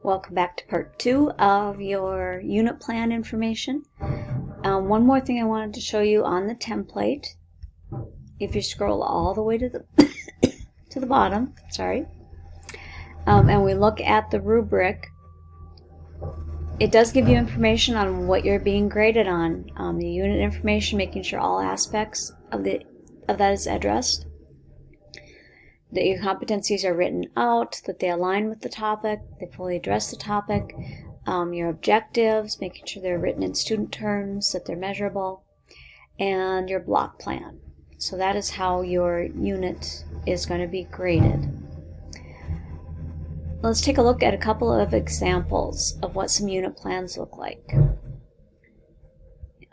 Welcome back to part 2 of your unit plan information. One more thing I wanted to show you on the template. If you scroll all the way to the to the bottom, and we look at the rubric, it does give you information on what you're being graded on. The unit information, making sure all aspects of that is addressed, that your competencies are written out, that they align with the topic, they fully address the topic, your objectives, making sure they're written in student terms, that they're measurable, and your block plan. So that is how your unit is going to be graded. Let's take a look at a couple of examples of what some unit plans look like.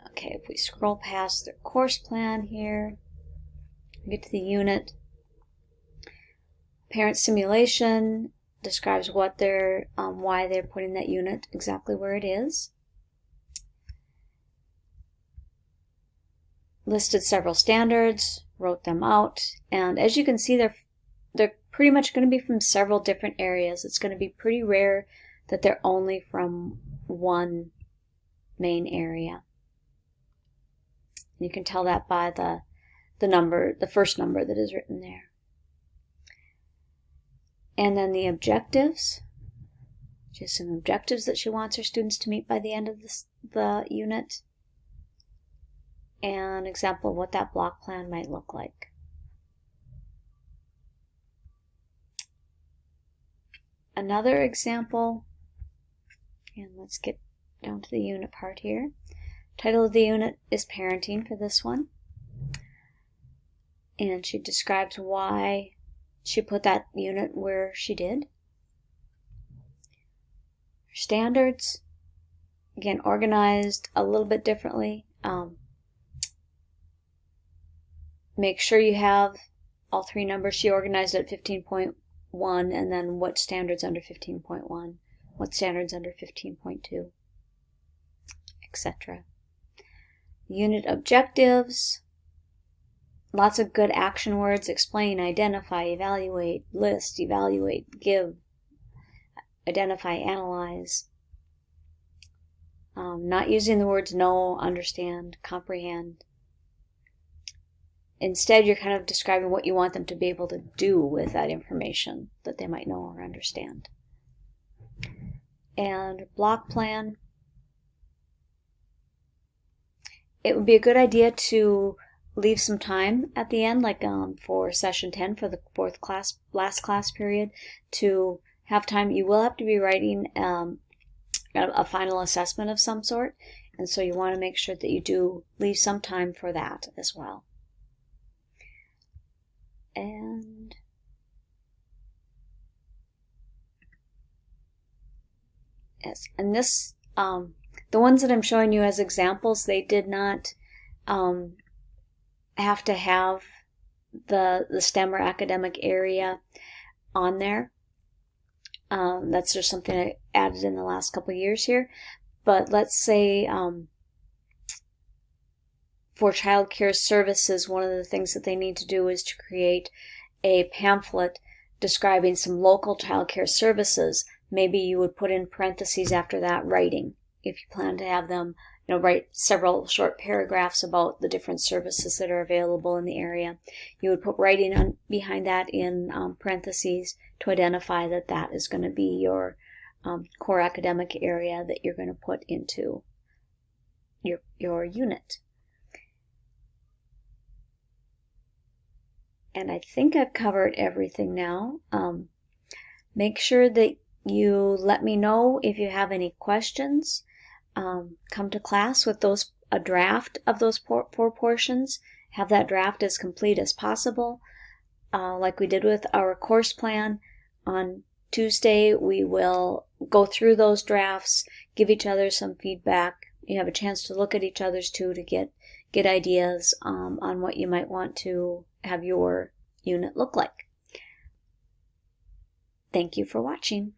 Okay, if we scroll past the course plan here, get to the unit. Parent simulation describes what they're, why they're putting that unit exactly where it is. Listed several standards, wrote them out, and as you can see, they're pretty much going to be from several different areas. It's going to be pretty rare that they're only from one main area. You can tell that by the number, the first number that is written there. And then the objectives, just some objectives that she wants her students to meet by the end of the unit, and an example of what that block plan might look like. Another example, and let's get down to the unit part here. Title of the unit is Parenting for this one, and she describes why she put that unit where she did. Standards, again, organized a little bit differently. Make sure you have all three numbers. She organized it at 15.1, and then what standards under 15.1, what standards under 15.2, etc. Unit objectives. Lots of good action words: explain, identify, evaluate, list, evaluate, give, identify, analyze. Not using the words know, understand, comprehend. Instead, you're kind of describing what you want them to be able to do with that information that they might know or understand. And block plan. It would be a good idea to leave some time at the end, like for session 10, for the last class period, to have time. You will have to be writing a final assessment of some sort, and so you want to make sure that you do leave some time for that as well. And yes, and this, the ones that I'm showing you as examples, they did not have to have the STEM or academic area on there. That's just something I added in the last couple of years here. But let's say for child care services, one of the things that they need to do is to create a pamphlet describing some local child care services. Maybe you would put in parentheses after that writing, if you plan to have them write several short paragraphs about the different services that are available in the area. You would put writing behind that in parentheses to identify that that is going to be your core academic area that you're going to put into your unit. And I think I've covered everything now. Make sure that you let me know if you have any questions. Come to class with a draft of those four portions. Have that draft as complete as possible. Like we did with our course plan, on Tuesday we will go through those drafts, give each other some feedback. You have a chance to look at each other's too, to get ideas on what you might want to have your unit look like. Thank you for watching.